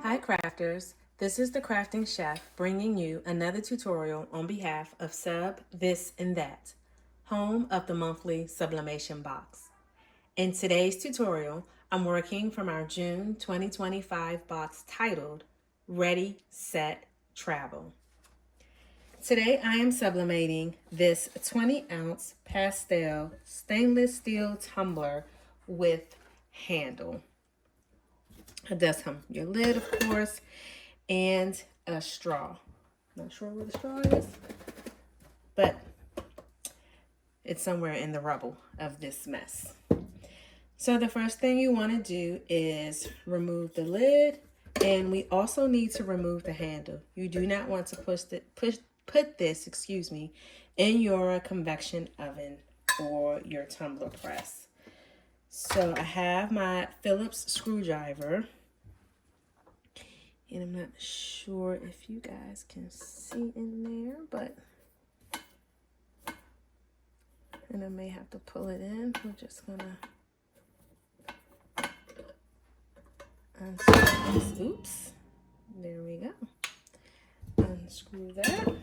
Hi crafters, this is the Crafting Chef bringing you another tutorial on behalf of Sub This and That, home of the monthly Sublimation box. In today's tutorial, I'm working from our June 2025 box titled Ready, Set, Travel. Today I am sublimating this 20-ounce pastel stainless steel tumbler with handle. It does come with your lid, of course, and a straw. Not sure where the straw is, but it's somewhere in the rubble of this mess. So the first thing you want to do is remove the lid, and we also need to remove the handle. You do not want to put this, in your convection oven or your tumbler press. So I have my Phillips screwdriver, and I'm not sure if you guys can see in there, and I may have to pull it in. We're just gonna unscrew this. Oops, there we go. Unscrew that.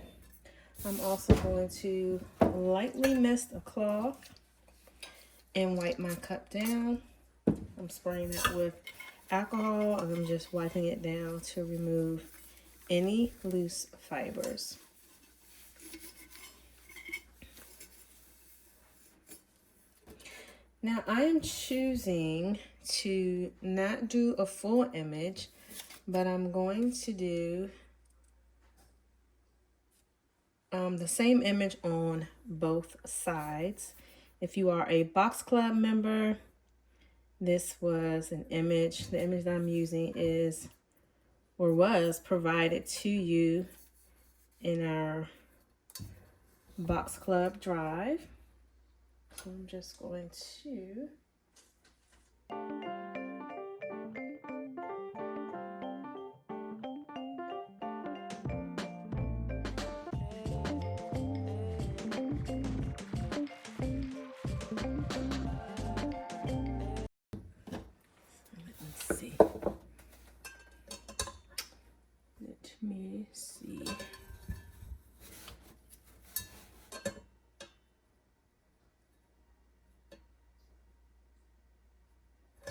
I'm also going to lightly mist a cloth and wipe my cup down. I'm spraying that with alcohol, and I'm just wiping it down to remove any loose fibers. Now I am choosing to not do a full image, but I'm going to do the same image on both sides. If you are a Box Club member, this was an image. The image that I'm using is, or was, provided to you in our Box Club Drive. So I'm just going to Let me see.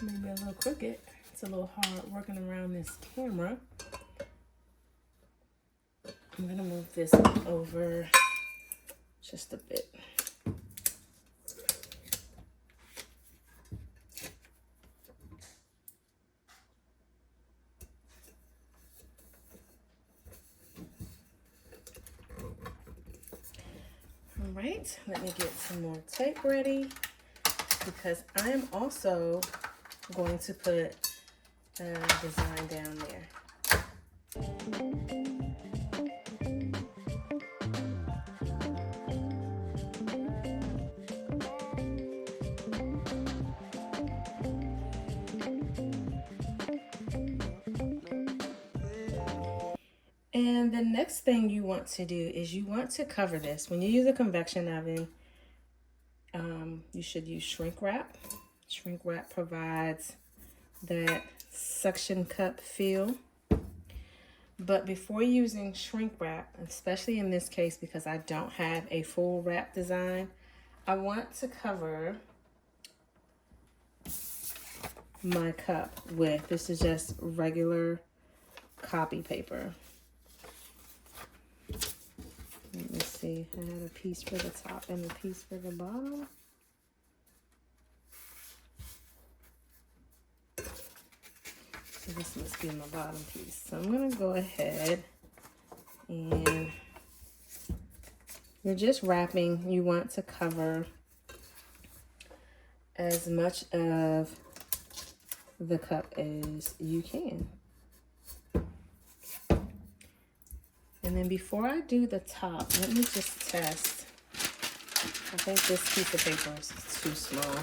Maybe a little crooked. It's a little hard working around this camera. I'm gonna move this over just a bit. All right, let me get some more tape ready, because I am also going to put a design down there. And the next thing you want to do is you want to cover this. When you use a convection oven, you should use shrink wrap. Shrink wrap provides that suction cup feel. But before using shrink wrap, especially in this case because I don't have a full wrap design, I want to cover my cup with, this is just regular copy paper. Let me see, I had a piece for the top and a piece for the bottom. So this must be my bottom piece. So I'm gonna go ahead, and you're just wrapping. You want to cover as much of the cup as you can. And then before I do the top, let me just test. I think this piece of paper is too small.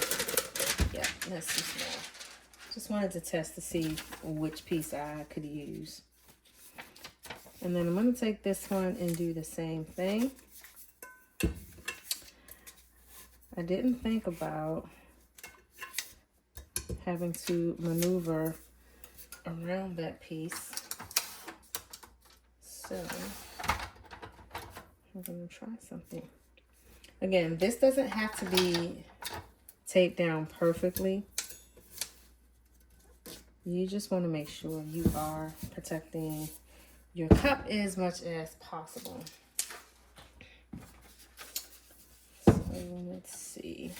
Yeah, that's too small. Just wanted to test to see which piece I could use. And then I'm going to take this one and do the same thing. I didn't think about having to maneuver around that piece. So I'm gonna try something. Again, this doesn't have to be taped down perfectly. You just want to make sure you are protecting your cup as much as possible. So let's see.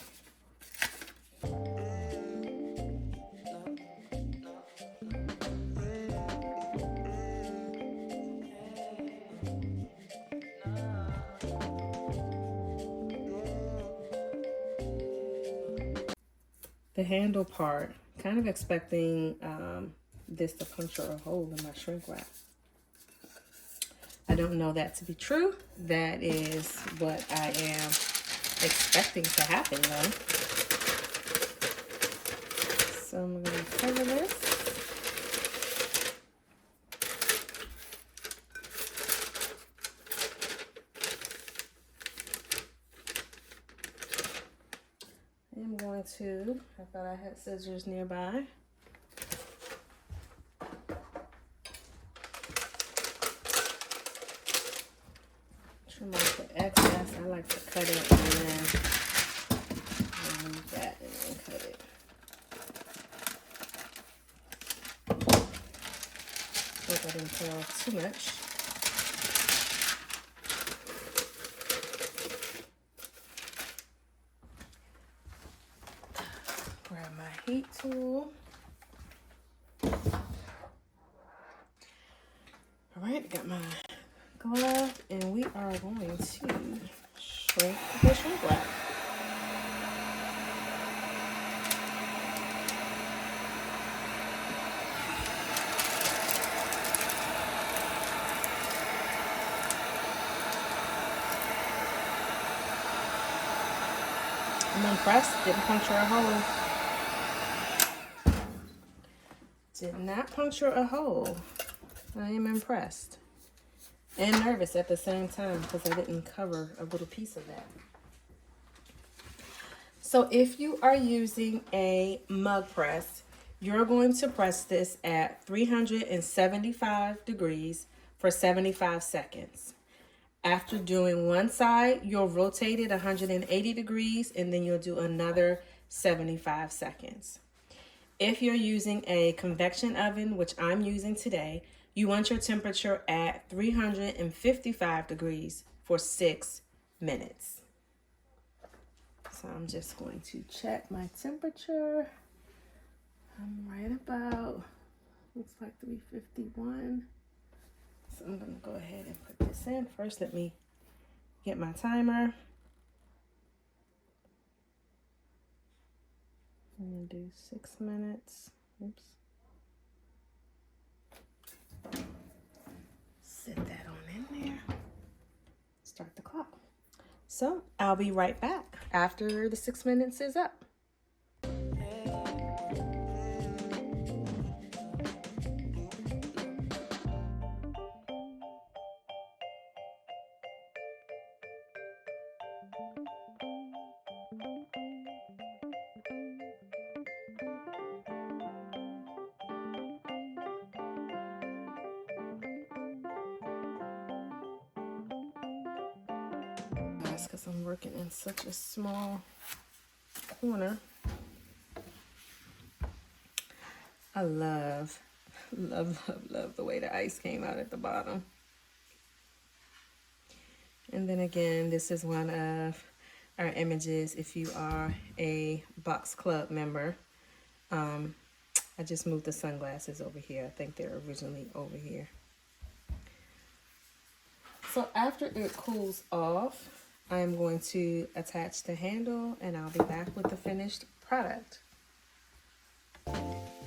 The handle part, kind of expecting this to puncture a hole in my shrink wrap. I don't know that to be true. That is what I am expecting to happen though. So I'm going to cover this. I'm going to, I thought I had scissors nearby. Trim off the excess. I like to cut it and then remove that and then cut it. Hope I didn't tear off too much. Grab my heat tool. All right, got my glove, and we are going to shrink the shrink wrap. I'm impressed, didn't puncture a hole. Did not puncture a hole. I am impressed. And nervous at the same time because I didn't cover a little piece of that. So if you are using a mug press, you're going to press this at 375 degrees for 75 seconds. After doing one side, you'll rotate it 180 degrees and then you'll do another 75 seconds. If you're using a convection oven, which I'm using today, you want your temperature at 355 degrees for 6 minutes. So I'm just going to check my temperature. I'm right about, looks like 351. So I'm going to go ahead and put this in. First, let me get my timer. I'm going to do 6 minutes. Oops. Set that on in there. Start the clock. So I'll be right back after the 6 minutes is up. Because I'm working in such a small corner. I love the way the ice came out at the bottom. And then again, this is one of our images if you are a Box Club member. I just moved the sunglasses over here. I think they're originally over here. So after it cools off, I'm going to attach the handle and I'll be back with the finished product.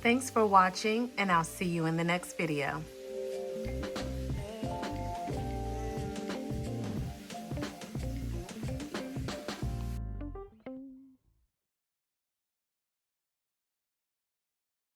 Thanks for watching, and I'll see you in the next video.